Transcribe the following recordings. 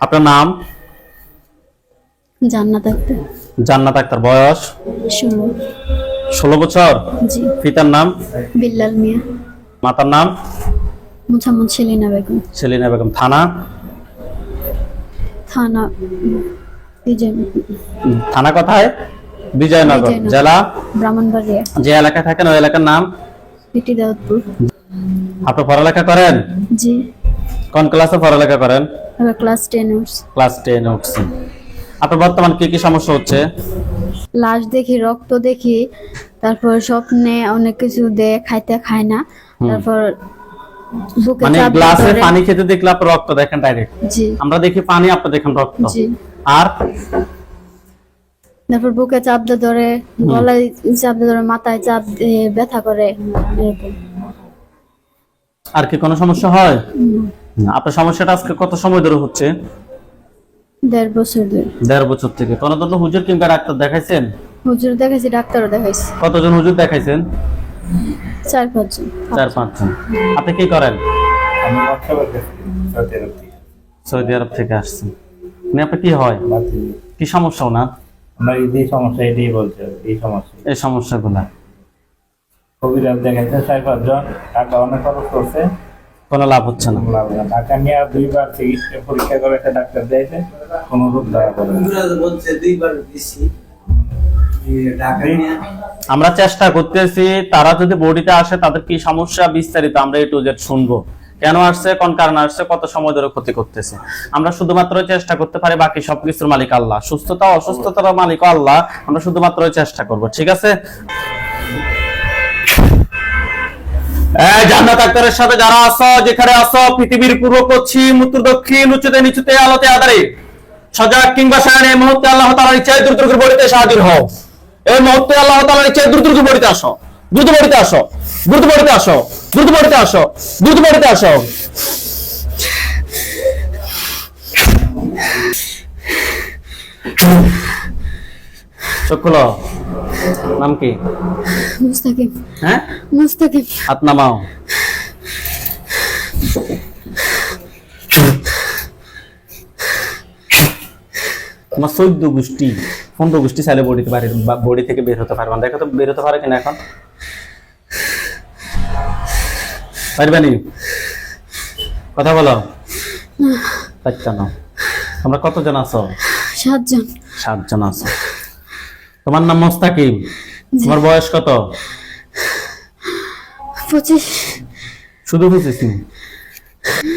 আপনার নাম? জান্নাত আক্তার। জান্নাত আক্তার। বয়স? 16। 16 বছর। জি। পিতার নাম? বিল্লাল মিয়া। মাতার নাম? মোহাম্মদ সেলিনা বেগম। সেলিনা বেগম। থানা? থানা থানা কোথায়? বিজয়নগর। বিজয়নগর। জেলা? ব্রাহ্মণবাড়িয়া। যে এলাকায় থাকেন ওই এলাকার নাম? পিটি দাউদপুর। আপনি পড়ালেখা করেন? জি। কোন ক্লাসে পড়ালেখা করেন? এবার ক্লাস 10 উঠছি। ক্লাস 10 উঠছেন। আপনার বর্তমান কি কি সমস্যা হচ্ছে? লাশ দেখি, রক্ত দেখি, তারপর স্বপ্নে অনেক কিছু খাইতে খায় না, তারপর বুকে মানে চাপ গ্লাসে ধরে। পানি খেতে দেখলে আপনি রক্ত দেখেন ডাইরেক্ট? জি। আমরা দেখি পানি, আপনি দেখেন রক্ত। জি। আর তারপর বুকে চাপ ধরে, গলায় চাপ ধরে, মাথায় চাপ দিয়ে ব্যথা করে এরকম। আর কি কোনো সমস্যা হয়? আপনার সমস্যাটা আজকে কত সময় ধরে হচ্ছে? 1.5 বছর ধরে। 1.5 বছর থেকে। কোন ধরনের হুজুর কিংবা ডাক্তার দেখাইছেন? হুজুর দেখাইছি, ডাক্তারও দেখাইছি। কতজন হুজুর দেখাইছেন? 4-5 জন। 4-5 জন। আপনি কি করেন? আমি অক্টোবর সৌদি আরব থেকে। সৌদি আরব থেকে আসছেন। আপনি কি হয়, কি সমস্যা ওনার? আমরা এই সমস্যা এটাই বলছে, এই সমস্যা এই সমস্যাগুলা কবিরাজ দেখাইছে 4-5 জন, টাকা অনেক খরচ করছে, কোনো লাভ হচ্ছে না। লাভ না। টাকা নিয়ে 2বার চিকিৎসা পরীক্ষা করে একটা ডাক্তার দিয়েছে, কোনো রোগ ধরা পড়ে না। আমরা চেষ্টা করতেছি তারা যদি বডিতে আসে তাদের কি সমস্যা বিস্তারিত আমরা A to Z শুনবো। কেন আসছে, কোন কারণে আসছে, কত সময় ধরে ক্ষতি করতেছে। আমরা শুধুমাত্র চেষ্টা করতে পারি, বাকি সবকিছুর মালিক আল্লাহ। সুস্থতা অসুস্থতার মালিক আল্লাহ, আমরা শুধুমাত্র চেষ্টা করব। ঠিক আছে? জান্নাত আক্তারের সাথে যারা আছো, যেখানে আছো, পৃথিবীর পূর্ব পশ্চিম উত্তর দক্ষিণ উচ্চতে নিচুতে আলোতে আধারে, সজাগ কিংবা সায়ন, এই মুহূর্তে আল্লাহ তাআলার ইচ্ছায় দ্রুত করে বডিতে হাজির হও। এই মুহূর্তে আল্লাহ তাআলার ইচ্ছায় দ্রুত করে বডিতে আসো, দ্রুত বডিতে আসো, দ্রুত বডিতে আসো, দ্রুত বডিতে আসো, দ্রুত বডিতে আসো। চোখ খোলো। নাম কি? মুস্তাকিম। হ্যাঁ, মুস্তাকিম। হাত নামাও। তোমার 14 গোষ্ঠী 15 গোষ্ঠী চাইলে বডি থেকে বের হতে পারবে না। দেখো তো বের হতে পারে কিনা এখন? পারবেনি? কথা বলো। পারছো না? তোমরা কতজন আছো? 7 জন। 7 জন আছো। তোমার নাম মুস্তাকিম। তোমার বয়স কত? 25। শুধু 25 নি?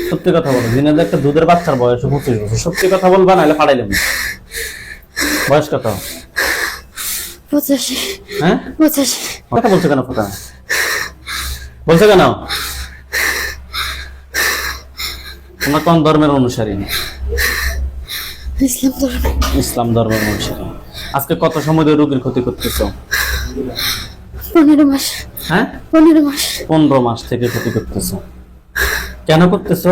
সত্যি কথা বলো। দিনের একটা দুধের বাচ্চার বয়স 25 বছর। সত্যি কথা বলবা, নাহলে ফাড়াইলাম। বয়স কত? 85। হ্যাঁ, 85। কথা বলছো কেন? কথা বলছো কেন? তোমরা কোন ধর্মের অনুসারী? ইসলাম ধর্ম। ইসলাম ধর্মের অনুসারী। আজকে কত সময় ধরে রোগীর ক্ষতি করতেছো? 15 মাস। হ্যাঁ, 15 মাস। 15 মাস থেকে ক্ষতি করতেছো। কেন করতেছো?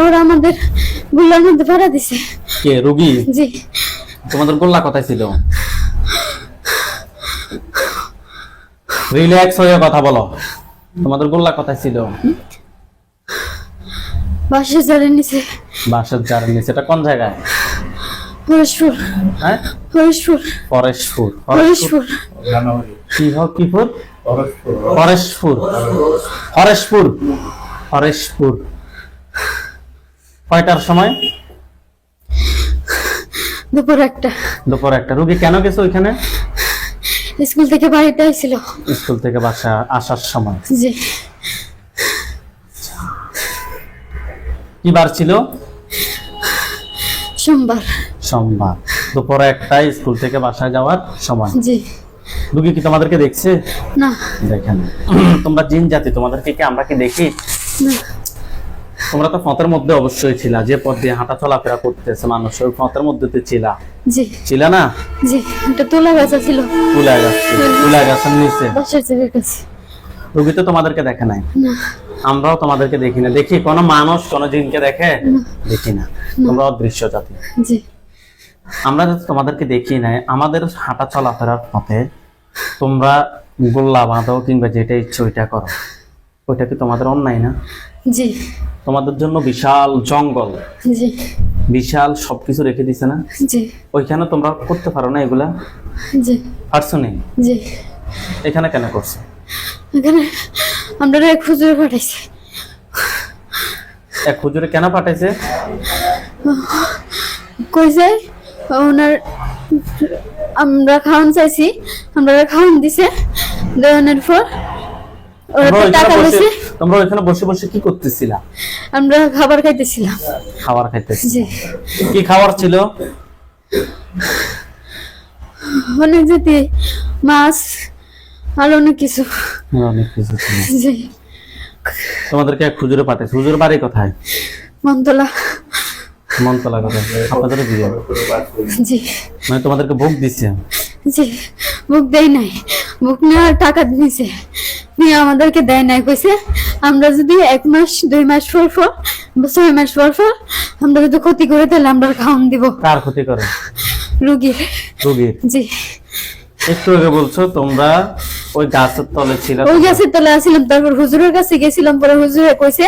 ওরা আমাদের গুলার মধ্যে ভাড়া দিছে। কে রোগী? জি। তোমাদের গোল্লা কোথায় ছিল? রিল্যাক্স হয়ে কথা বলো। তোমাদের গোল্লা কোথায় ছিল? বাসে জারের নিচে। বাসার জারের নিচে। এটা কোন জায়গায়? হরিশপুর। হ্যাঁ, হরিশপুর। পরেশপুর। হরিশপুর। জানুয়ারি কিপুর? পরস্পর পরেশপুর। হরেশপুর। হরেশপুর। কয়টার সময়? দুপুর 1টা। দুপুর 1টা। রোগী কেন গেছে ওইখানে? স্কুল থেকে বাড়িতে আইছিল। স্কুল থেকে বাসা আসার সময়। জি। কি বার ছিল? সোমবার। সোমবার। দুপুর 1টায় স্কুল থেকে বাসায় যাওয়ার সময়। জি। রোগী কি তোমাদেরকে দেখছে? না। দেখেন। তোমরা জিন জাতি, তোমাদেরকে কি আমরা কি দেখি? না। তোমরা তো পথের মধ্যে অবশ্যই ছিলা, যে পথ দিয়ে হাঁটা চলাফেরা করতেছে মানুষ, ওই পথের মধ্যে তো ছিলা। জি। ছিল না? জি। এটা তোলা গাছ ছিল। তুলা গাছ ছিল। তুলা গাছের নিচে। বাসার জায়গার কাছে। রোগী তো তোমাদেরকে দেখে নাই। না। আমরাও তোমাদেরকে দেখি না। দেখি কোনো মানুষ কোন জিনকে দেখে? দেখি না। তোমরা অদৃশ্য জাতি। জি। আমরা তোমাদেরকে দেখি নাই। আমাদের হাঁটা চলাফেরার পথে তোমরা গোল্লা বাঁধো কিংবা যেটা ইচ্ছে ওইটা করো, ওইটা কি তোমাদের অন্যায় না? জি তোমাদের জন্য বিশাল জঙ্গল, জি বিশাল সবকিছু রেখে দিছে না? জি ওইখানে তোমরা করতে পারো না এগুলা? জি পারছো নি? জি। এখানে কেন করছো? এখানে আমরা এক হুজুর পাঠাইছি। এক হুজুরে কেন পাঠাইছে? কইছে ওনার আমরা খাওয়ান চাইছি, আমরা খাওয়ান দিছে, দেওয়ানোর পর ওরা তো টাকা লইছে। তোমরা ওইখানে বসে বসে কি করতেছিলা? আমরা খাবার খাইতেছিলাম। খাবার খাইতেছি? জি। কি খাবার ছিল? অনেক জাতি, মাছ আর অনেক কিছু। অনেক কিছু ছিল। জি। তোমাদেরকে এক হুজুরে পাঠাইছে। হুজুর বাড়ি কোথায়? মন্তলা। মনতলা কোথায়? আপনাদের বিয়ে? জি মানে তোমাদেরকে ভোগ দিচ্ছে? জি। বুক দেয় নাই, বুক নেওয়ার টাকা নিছে, নিয়ে আমাদেরকে দেয় নাই। কইছে আমরা যদি 1 মাস 2 মাস পর পর 6 মাস পর পর আমরা যদি ক্ষতি করে তাহলে আমরা খাওয়ান দিব। কার ক্ষতি করে? রুগীর। রোগীর? জি। একটু আগে বলছো তোমরা ওই গাছের তলে ছিল। ওই গাছের তলে আসছিলাম, তারপর হুজুরের কাছে গেছিলাম, পরে হুজুরে কইছে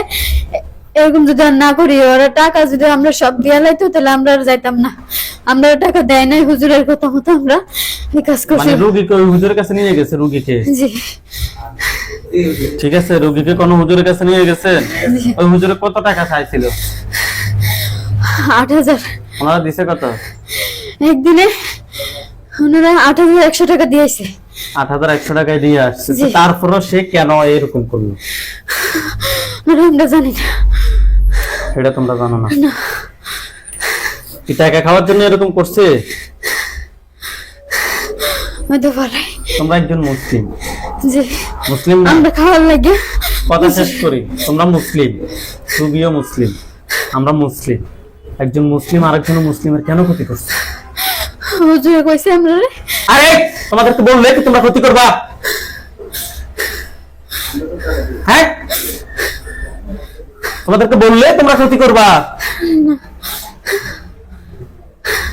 এরকম যদি আর না করি, ওরা টাকা যদি আমরা সব দিয়া লাইতো তাহলে আমরা আর যাইতাম না। আমরা টাকা দেয় নাই, হুজুরের কথা মতো আমরা এই কাজ করছি। মানে রোগীকে ওই হুজুরের কাছে নিয়ে গেছে? রোগীকে? জি ঠিক আছে, রোগীকে কোন হুজুরের কাছে নিয়ে গেছে? ওই হুজুরে কত টাকা চাইছিল? 8,000। ওনারা দিছে কত? একদিনে ওনারা 8,100 টাকা দিয়েছে। 8,100 টাকায় দিয়ে আসছে। জি। তারপরও সে কেন এরকম করলো আর আমরা জানি না। সেটা তোমরা জানো না? কি টাকা খাওয়ার জন্য এরকম করছে? হয়তো পারে। তোমরা একজন মুসলিম, জি। মুসলিম না? আমরা খাওয়ার লাগে। কথা শেষ করি। তোমরা মুসলিম, তুমিও মুসলিম, আমরা মুসলিম। একজন মুসলিম আরেকজন মুসলিমের কেন ক্ষতি করছে? হুজুরে কইছে আমরা। আরে তোমাদেরকে বললে কি তোমরা ক্ষতি করবা? হ্যাঁ, তোমাদেরকে বললে তোমরা ক্ষতি করবা?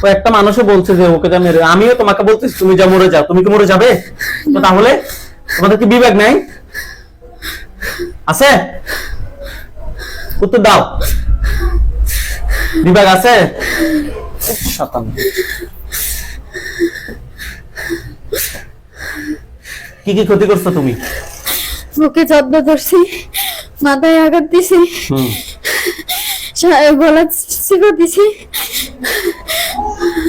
ও একটা মানুষও বলছে যে ওকে যা মেরে, আমিও তোমাকে বলতেছি তুমি যা মরে যাও। তুমি কি মরে যাবে? তো তাহলে তোমাদের কি বিবেক নাই? আছে? উত্তর দাও। বিবেক আছে? শতান। কি কি ক্ষতি করছো তুমি? বুকে জব্দ ধরছি, মাথায় আঘাত দিছি, গলা চিপে দিছি,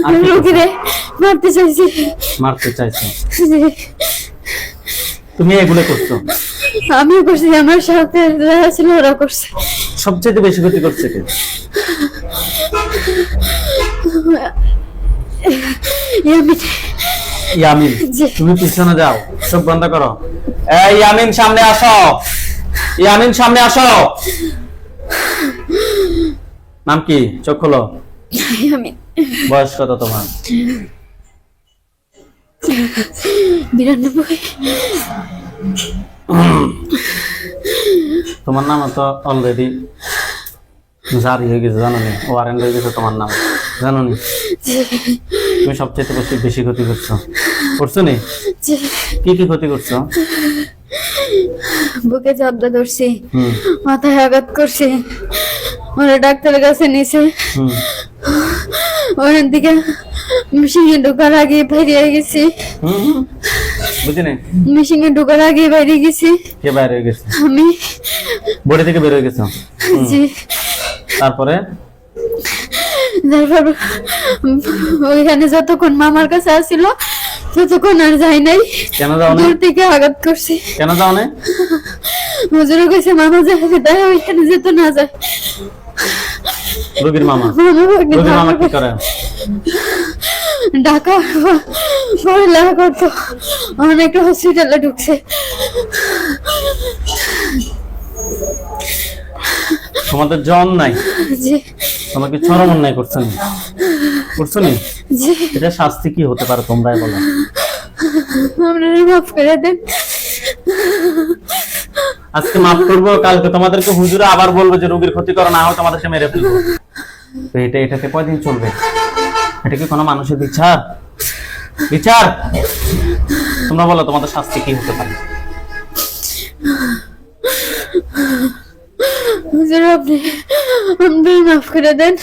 আর কি রোগীরে মারতে চাইছি। মারতে চাইছো? জি। তুমি এগুলো করছো? আমিও করছি, আমার সাথে যারা ছিল ওরা করছে। সবচেয়ে বেশি ক্ষতি করছে কে? ইয়ামিন। ইয়ামিন। জি। তুমি পিছনে যাও, চোখ বন্ধ করো। এই ইয়ামিন সামনে আসো, ইয়ামিন সামনে আসো। নাম কি? চোখ খোলো। ইয়ামিন। বয়স কত তোমার? 92। তোমার নাম তো অলরেডি জারি হয়ে গেছে, জানো নি? ওয়ারেন্ট হয়ে গেছে তোমার নাম, জানো নি? তুমি সবচেয়ে বেশি বেশি ক্ষতি করছো। করছো নি? জি। কি কি ক্ষতি করছো? বুকে জব্দ ধরছি, হুম মাথায় আঘাত করছি, ওরা ডাক্তারের কাছে নিছে, হুম ওখান থেকে মেশিনে ঢোকার আগে বেরিয়ে গেছি। হুম বুঝিনি? মেশিনে ঢোকার আগে বেরিয়ে গেছি কে বাইরে হয়ে গেছে? আমি। বডি থেকে বের হয়ে গেছো? জি। তারপরে? তারপর ওইখানে যতক্ষণ মামার কাছে আসছিল ততক্ষণ আর যাই নাই। কেন যাও না? দূর থেকে আঘাত করছি। কেন যাও না? হুজুরে কইছে মামা যায়, তাই ওইখানে যেত না যায়। রোগীর মামা? মামা ভাগ্নে রোগীর মামা কি করে? ঢাকা পড়ালেখা করতো, অনেকটা হসপিটালে ঢুকছে। তোমাদের জন নাই? জি তোমাকে চরম অন্যায় করছেন, করছো নি? জি। এটা শাস্তি কি হতে পারে তোমরাই বলো? আপনারা মাফ করে দেন। আজকে মাফ করবো, কালকে তোমাদেরকে হুজুরে আবার বলবো যে রোগীর ক্ষতি করো, না হয় তোমাদেরকে মেরে ফেলবো। তো এটাকে কয়দিন চলবে? এটা কি কোনো মানুষের বিচার? বিচার? তোমরা বলো তোমাদের শাস্তি কি হতে পারে? হুজুর আপনি আপনি মাফ করে দেন।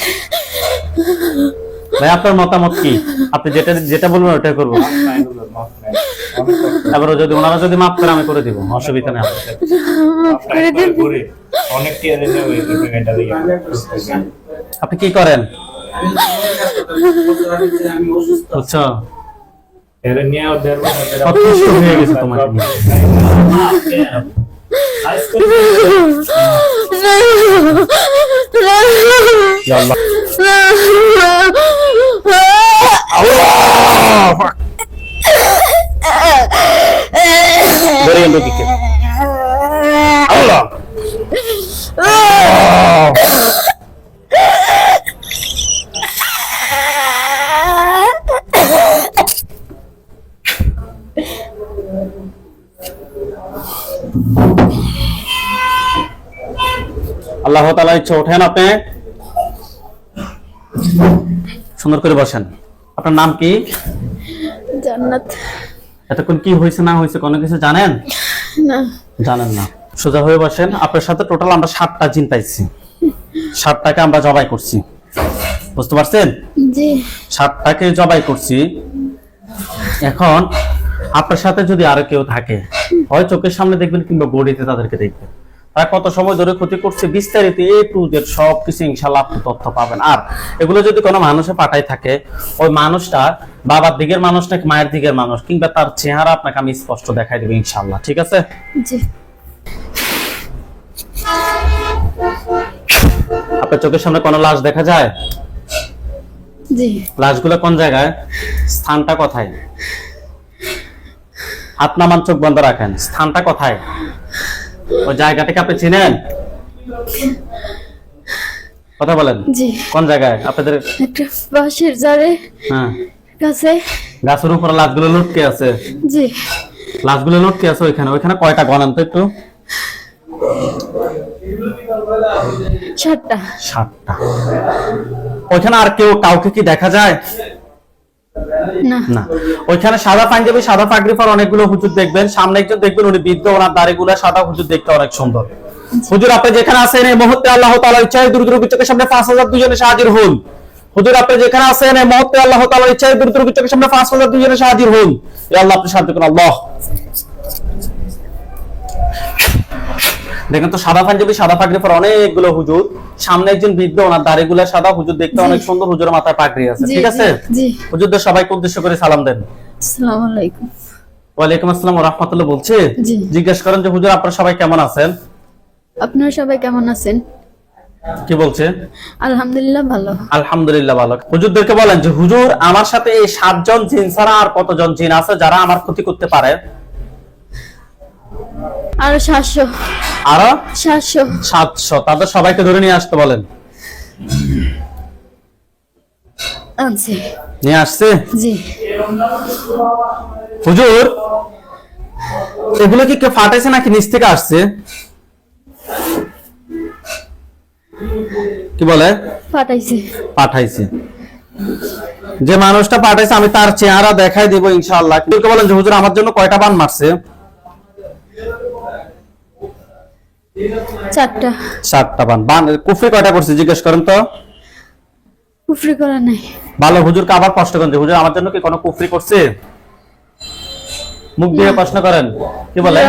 ভাই আপনার মতামত কি? আপনি যেটা যেটা বলবেন ওটাই করবো। মাফ নাই হুজুর, মাফ নাই। অনেক কষ্ট। তারপরে যদি ওনারা যদি মাফ করে আমি করে দিব, অসুবিধা নেই। মাফ করে দেন। ঘুরে অনেক টিয়ারে নেবে এই জায়গাটা দিয়ে। আপনি কি করেন বুঝছো? এর নিয়ে আর দেড় বছর কত কষ্ট হয়ে গেছে তোমাকে নিয়ে। ইয়া আল্লাহ। ধরেন রোগীকে। আল্লাহ। আল্লাহ তাআলা ইচ্ছা ওঠেন, আপনি সুন্দর করে বসেন। আপনার নাম কি? জান্নাত। এতক্ষণ কি হয়েছে না হয়েছে কোনো কিছু জানেন? না জানেন না। সোজা হয়ে বসেন। আপনার সাথে টোটাল আমরা 7টা জিন পাইছি, 7টাকে আমরা জবাই করছি, বুঝতে পারছেন? জি 7টাকে জবাই করছি। এখন আপনার সাথে যদি আরো কেউ থাকে, হয় চোখের সামনে দেখবেন কিংবা বডিতে তাদেরকে দেখবেন, তারা কত সময় ধরে ক্ষতি করছে বিস্তারিত A to Z সবকিছু ইনশাআল্লাহ আপনি তথ্য পাবেন। আর এগুলো যদি কোনো মানুষে পাঠাই থাকে, ওই মানুষটা বাবার দিকের মানুষ নাকি মায়ের দিকের মানুষ, কিংবা তার চেহারা আপনাকে আমি স্পষ্ট দেখাই দেবো ইনশাআল্লাহ, ঠিক আছে? জি আপনার চোখের সামনে কোনো লাশ দেখা যায়? জি লাশগুলো কোন জায়গায়? স্থানটা কোথায়? হাত নামান, চোখ বন্ধ রাখেন। স্থানটা কোথায়? ওই জায়গাটাকে আপনি চিনেন? কথা বলেন। জি কোন জায়গায় আপনাদের? একটা বাঁশের জারে হ্যাঁ, কাছে। গাছের উপরে লাশগুলো লটকে আছে। জি লাশগুলো লটকে আছে ওইখানে। ওইখানে কয়টা গণান তো একটু? 7টা। 7টা। ওইখানে আর কাউকে কি দেখা যায়? না না। ওইখানে সাদা পাঞ্জাবি, সাদা পাগড়ি পরা অনেকগুলো হুজুর দেখবেন। সামনে একজন দেখবেন, উনি বৃদ্ধ, ওনার দাড়িগুলো সাদা, হুজুর দেখতে অনেক সুন্দর। হুজুর আপনি যেখানে আছেন এই মুহূর্তে আল্লাহ তাআলার ইচ্ছায় দ্রুত চোখের সামনে 5000 দুজনে হাজির হন। হুজুর আপনি যেখানে আছেন এই মুহূর্তে আল্লাহ তাআলার ইচ্ছায় দ্রুত চোখের সামনে 5000 দুজনে হাজির হন। ইয়া আল্লাহ আপনি সাহায্য করুন। আল্লাহ দেখেন তো, সাদা পাঞ্জাবি, সাদা পাগড়ি পরা অনেকগুলো হুজুর। সামনে একজন বৃদ্ধ, ওনার দাড়িগুলো সাদা, হুজুর দেখতে অনেক সুন্দর, হুজুরের মাথায় পাগড়ি আছে, জি, ঠিক আছে? জি। হুজুরদের সবাইকে উদ্দেশ্য করে সালাম দেন। আসসালামু আলাইকুম। ওয়ালাইকুম আসসালাম ওয়া রাহমাতুল্লাহ বলছে। জি। জিজ্ঞেস করেন যে হুজুর আপনারা সবাই কেমন আছেন? আপনারা সবাই কেমন আছেন? কি বলছে? আলহামদুলিল্লাহ ভালো। আলহামদুলিল্লাহ ভালো। হুজুরদেরকে বলেন যে হুজুর আমার সাথে এই 7 জন জিন ছাড়া আর কতজন জিন আছে যারা আমার ক্ষতি করতে পারে? আরো 700। আরো 700 তাদের সবাইকে ধরে নিয়ে আসতে বলেন। আনছি। নিয়ে আসছে? জি হুজুর এগুলো কি কেউ ফাটাইছে নাকি নিচ থেকে আসছে? কি বলে? পাঠাইছে। পাঠাইছে। যে মানুষটা পাঠাইছে আমি তার চেহারা দেখাই দিব ইনশাআল্লাহ। হুজুরকে বলেন যে হুজুর আমার জন্য কয়টা বান মারছে? 4টা। 7টা বান কুফরি কয়টা করছে জিজ্ঞেস করেন তো। কুফরি করা নাই। ভালো। হুজুরকে আবার প্রশ্ন করেন যে হুজুর আমার জন্য কি কোনো কুফরি করছে? মুখ দিয়ে প্রশ্ন করেন। কি বলে?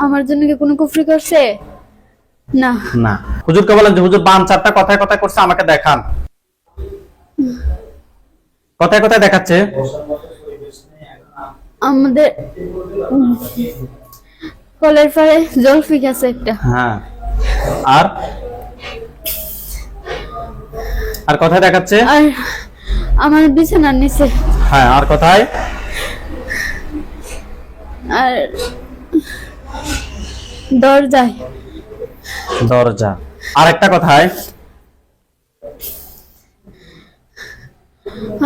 আমার জন্য কি কোনো কুফরি করছে? না না। হুজুরকে বলেন যে হুজুর বান 4টা কথায় কথায় করছে, আমাকে দেখান। কথায় কথায় দেখাচ্ছে। আমাদের কলের পাড়ে জলফিক আছে একটা। হ্যাঁ। আর আর কথায় দেখাচ্ছে। আর আমার বিছানার নিচে। হ্যাঁ। আর কথায়? আর দরজায়। দরজা। আর একটা কথায়?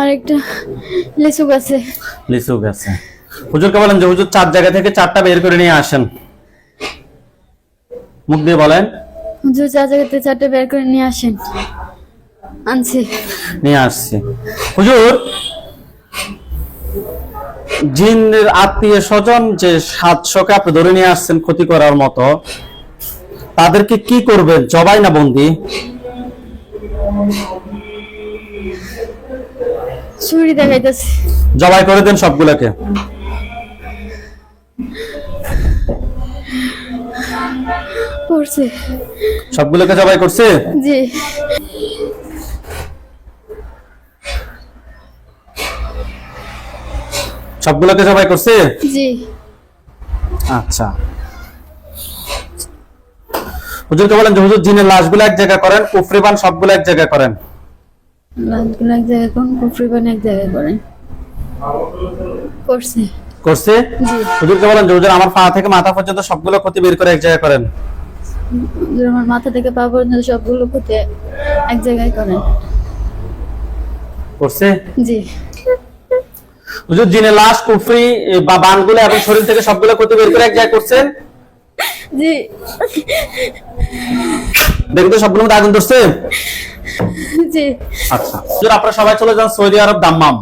আর একটা লিচু গাছে। লিচু গাছে। হুজুরকে বলেন যে হুজুর 4 জায়গা থেকে 4টা বের করে নিয়ে আসেন। মুখ দিয়ে বলেন। হুজুর 4 জায়গাতে 4টা বের করে নিয়ে আসেন। আনছি। নিয়ে আসছি। হুজুর জিনের আত্মীয় স্বজন যে 700কে আপনি ধরে নিয়ে আসছেন ক্ষতি করার মতো, তাদেরকে কি করবেন, জবাই না বন্দি? ছুরি দেখাইতেছে। জবাই করে দেন সবগুলোকে। করছে। সবগুলোকে জবাই করছে? জি। সবগুলোকে জবাই করছে? জি। আচ্ছা, হুজুরকে বলেন যে হুজুর জিনের লাশগুলো এক জায়গায় করেন, কুফরিবান সবগুলো এক জায়গায় করেন। লাশগুলো এক জায়গায় করেন, কুফরিবান এক জায়গায় করেন। করছে। করছে? জি। হুজুরকে বলেন যে হুজুর আমার পা থেকে মাথা পর্যন্ত সবগুলো ক্ষতি বের করে এক জায়গায় করেন। হুজুর আমার মাথা থেকে পা পর্যন্ত সবগুলো ক্ষতি এক জায়গায় করেন। করছে? জি। হুজুর জিনের লাশ, কুফরি বা বানগুলো এবং শরীর থেকে সবগুলো ক্ষতি বের করে এক জায়গায় করছেন? জি। দেখুন তো সবগুলোর মধ্যে আগুন ধরছে? জি। আচ্ছা, হুজুর আপনারা সবাই চলে যান সৌদি আরব দাম্মাম।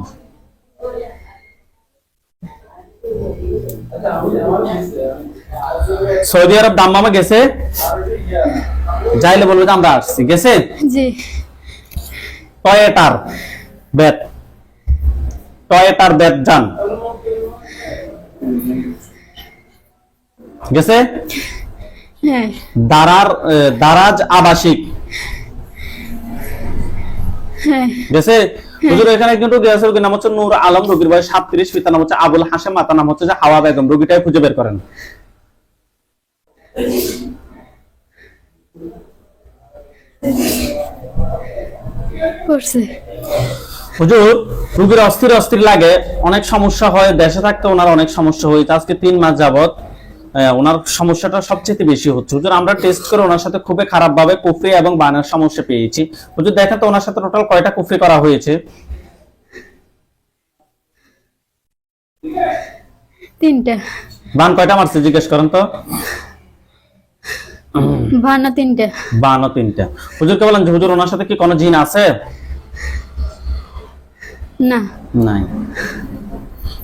সৌদি আরব দাম্মামে গেছে, যাইলে বলবে যে আমরা আসছি। গেছে? জি। টয়েটার বেত, টয়েটার বেত যান। গেছে? হ্যাঁ। দারাজ আবাসিক হ্যাঁ। গেছে? হুজুর এখানে একজন রোগী আছে, রোগীর নাম হচ্ছে নূর আলম, রোগীর বয়স 37, পিতার নাম হচ্ছে আবুল হাশেম, মাতার নাম হচ্ছে যে হাওয়া বেগম। রোগীটাই খুঁজে বের করেন। করছে। হুজুর রোগীর অস্থির অস্থির লাগে, অনেক সমস্যা হয়, দেশে থাকতে ওনার অনেক সমস্যা হয়েছে। আজকে 3 মাস যাবত ওনার সমস্যাটা সবচেয়ে বেশি হচ্ছে। হুজুর আমরা টেস্ট করে ওনার সাথে খুবই খারাপ ভাবে কুফরি এবং বানের সমস্যা পেয়েছি। হুজুর দেখেন তো ওনার সাথে টোটাল কয়টা কুফরি করা হয়েছে? 3টা। বান কয়টা মারছে জিজ্ঞেস করেন তো? বানা 3টা। বানও 3টা। হুজুরকে বলেন যে হুজুর ওনার সাথে কি কোনো জিন আছে? না। নাই।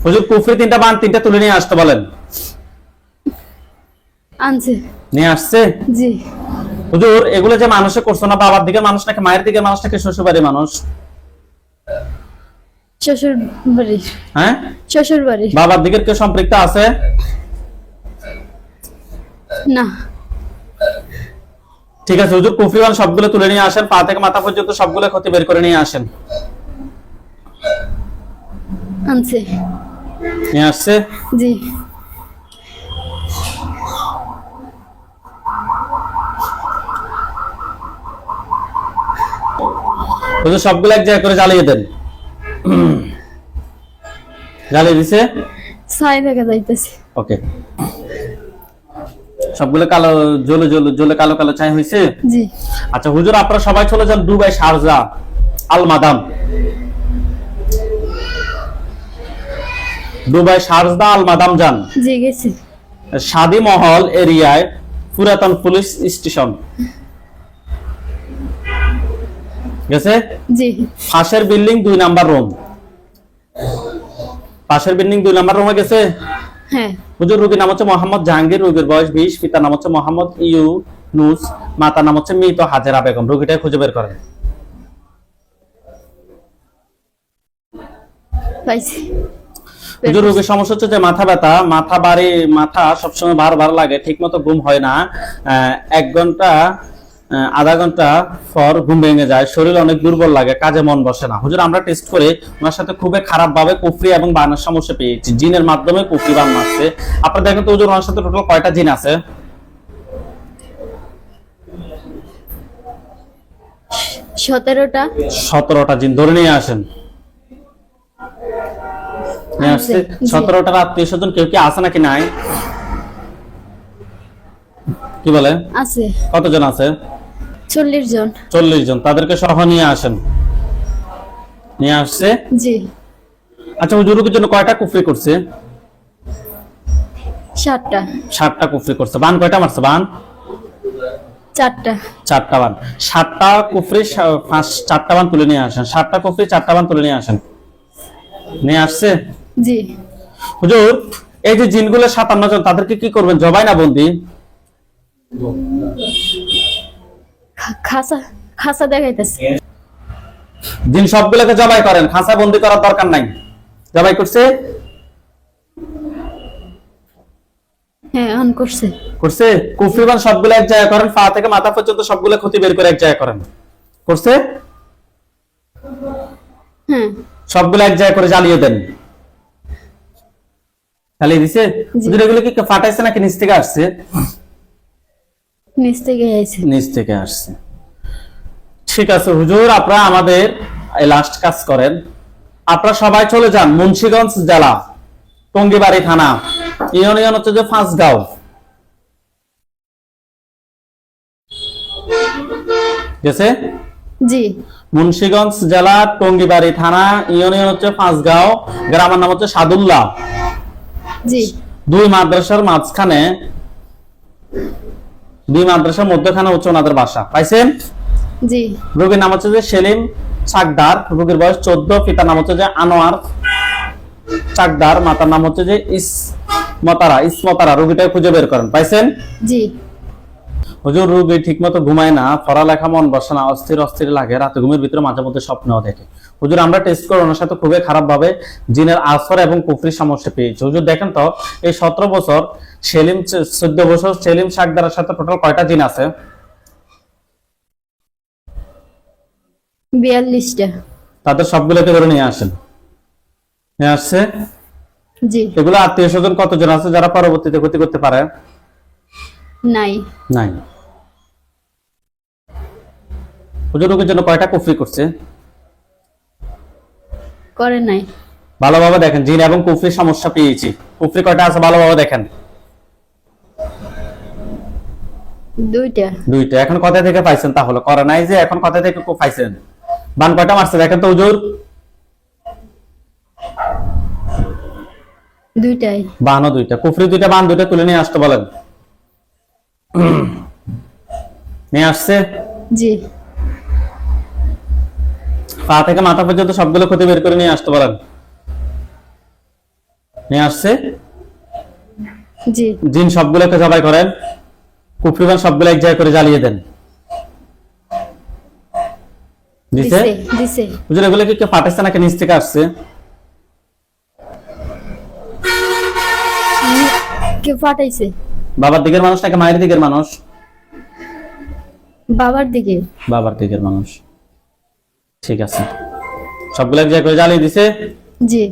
হুজুর কুফরি 3টা, বান 3টা তুলে নিয়ে আসতে বলেন। আনছে। নিয়ে আসছে? জি। হুজুর এগুলো যে মানুষে করছো না, বাবার দিকে মানুষ নাকি মায়ের দিকে মানুষ নাকি শ্বশুর বাড়ির মানুষ? শ্বশুর বাড়ি। হ্যাঁ, শ্বশুর বাড়ি। বাবার দিকের কেউ সম্পৃক্ত আছে? না। ঠিক আছে হুজুর, কুফরি বান সবগুলো তুলে নিয়ে আসেন, পা থেকে মাথা পর্যন্ত সবগুলো ক্ষতি বের করে নিয়ে আসেন। আনছে। নিয়ে আসছে? জি। হুজুর সবগুলো এক জায়গায় করে জ্বালিয়ে দেন। জ্বালিয়ে দিছে? ছাই দেখা যাইতেছে। ওকে, সবগুলো কালো জ্বলে জ্বলে জ্বলে কালো কালো ছাই হয়েছে? জি। আচ্ছা হুজুর আপনারা সবাই চলে যান দুবাই, শারজা, আল মাদাম। দুবাই, শারজা, আল মাদাম যান। জি গেছি। শাদি মহল এরিয়ায় পুরাতন পুলিশ স্টেশন গেছে? জি। পাশের বিল্ডিং 2 নাম্বার রুম। পাশের বিল্ডিং 2 নাম্বার রুমে গেছে? হ্যাঁ। হুজুর রোগীর নাম হচ্ছে মোহাম্মদ জাহাঙ্গীর, রোগীর বয়স 20, পিতার নাম হচ্ছে মোহাম্মদ ইউনুস, মাতার নাম হচ্ছে মৃত হাজেরা বেগম। রোগীটাই খুঁজে বের করেন। পাইছি। হুজুর রোগীর সমস্যা হচ্ছে যে মাথা ব্যথা, মাথা সবসময় ভার লাগে, ঠিক মতো ঘুম হয় না, 1 ঘন্টা আধা ঘন্টা পর ঘুম ভেঙে যায়, শরীর অনেক দুর্বল লাগে, কাজে মন বসে না। হুজুর আমরা টেস্ট করে ওনার সাথে খুবই খারাপ ভাবে কুফরি এবং বানের সমস্যা পেয়েছি, জিনের মাধ্যমে কুফরি বান মারছে। আপনারা দেখেন তো হুজুর ওনার সাথে টোটাল কয়টা জিন আছে? 17টা। 17টা জিন ধরে নিয়ে আসেন। নিয়ে আসছে? 17টার আত্মীয় স্বজন কেউ কি আছে নাকি নাই? কি বলে? আছে। কতজন আছে? 40 জন। 40 জন। তাদেরকে সহ নিয়ে আসেন। নিয়ে আসছে? জি। আচ্ছা হুজুর রোগীর জন্য কয়টা কুফরি করছে? 7টা। 7টা কুফরি করছে। বান কয়টা মারছে? বান 4টা। 4টা বান। 7টা কুফরি 4টা বান তুলে নিয়ে আসেন। 7টা কুফরি 4টা বান তুলে নিয়ে আসেন। নিয়ে আসছে? জি। হুজুর এই যে জিনগুলো 57 জন, তাদেরকে কি করবেন, জবাই না বন্দি? খাসা খাসা দেখাইতেছে। জিন সবগুলোকে জবাই করেন, খাঁচা বন্দি করার দরকার নাই। জবাই করছে? হ্যাঁ, অন করছে। করছে। কুফরিবান সবগুলো এক জায়গায় করেন, পা থেকে মাথা পর্যন্ত সবগুলো ক্ষতি বের করে এক জায়গায় করেন। করছে? হ্যাঁ। সবগুলো এক জায়গায় করে জ্বালিয়ে দেন। জ্বালিয়ে দিছে? জি। হুজুর এগুলো কি ফাটাইছে নাকি নিচ থেকে আসছে? নিচ থেকে আইছে। নিচ থেকে আসছে। ঠিক আছে হুজুর, আপনারা আমাদের এই লাস্ট কাজ করেন। আপনারা সবাই চলে যান মুন্সিগঞ্জ জেলা, টঙ্গিবাড়ি থানা, ইউনিয়ন হচ্ছে যে ফাঁসগাঁও। গেছে? জি মুন্সিগঞ্জ জেলা, টঙ্গিবাড়ি থানা, ইউনিয়ন হচ্ছে ফাঁসগাঁও, গ্রামের নাম হচ্ছে সাদুল্লাহ। জি দুই মাদ্রাসার মাঝখানে, দুই মাদ্রাসার মধ্যখানে হচ্ছে ওনাদের বাসা। পাইছেন? জি রোগীর নাম হচ্ছে যে সেলিম চাকদার, রোগীর বয়স 14, পিতার নাম হচ্ছে যে আনোয়ার চাকদার, মাতার নাম হচ্ছে যে ইসমতারা। রোগীটা খুঁজে বের করেন। পাইছেন? জি হুজুর রোগী ঠিকমতো ঘুমায় না, পড়ালেখা মন বসে না, অস্থির অস্থির লাগে, রাতে ঘুমের ভিতরে মাঝে মধ্যে স্বপ্নও দেখে। হুজুর আমরা টেস্ট করে ওনার সাথে খুবই খারাপ ভাবে জিনের আসর এবং কুফরি সমস্যা পেয়েছি। হুজুর দেখেন তো, এই 17 বছর সেলিম, 14 বছর সেলিম শাকদারের সাথে টোটাল কয়টা জিন আছে? 42টা। তাদের সবগুলোকে ধরে নিয়ে আসেন। নিয়ে আসছে? জি এগুলো আত্মীয় স্বজন কতজন আছে যারা পরবর্তীতে ক্ষতি করতে পারে? নাই। নাই। হুজুর রোগীর জন্য কয়টা কুফরি করছে? করে নাই। ভালোভাবে দেখেন, জিন এবং কুফরি সমস্যা পেয়েছি। কুফরি কয়টা আছে ভালোভাবে দেখেন। 2টা। দুইটা। এখন কোথা থেকে পাইছেন? তাহলে করে নাই যে, এখন কোথা থেকে পাইছেন? বান কয়টা মারছে দেখেন তো হুজুর। 2টাই। বানও 2টা, কুফরি 2টা, বান 2টা তুলে নিয়ে আসতে বলেন। নিয়ে আসছে? জি পা থেকে মাথা পর্যন্ত সবগুলো ক্ষতি বের করে নিয়ে আসতে বলেন। নিয়ে আসছে? জি জিন সবগুলোকে জবাই করেন, কুফরিবান সবগুলো এক জায়গায় করে জ্বালিয়ে দেন। দিছে? দিছে দিছে। হুজুর এগুলো কি কেউ ফাটাইছে নাকি নিচ থেকে আসছে? কে ফাটাইছে? বাবার দিকের মানুষ নাকি মায়ের দিকের মানুষ? বাবার দিকে। বাবার দিকের মানুষ। ঠিক আছে, সবগুলো এক জায়গায় করে জ্বালিয়ে দিছে। জি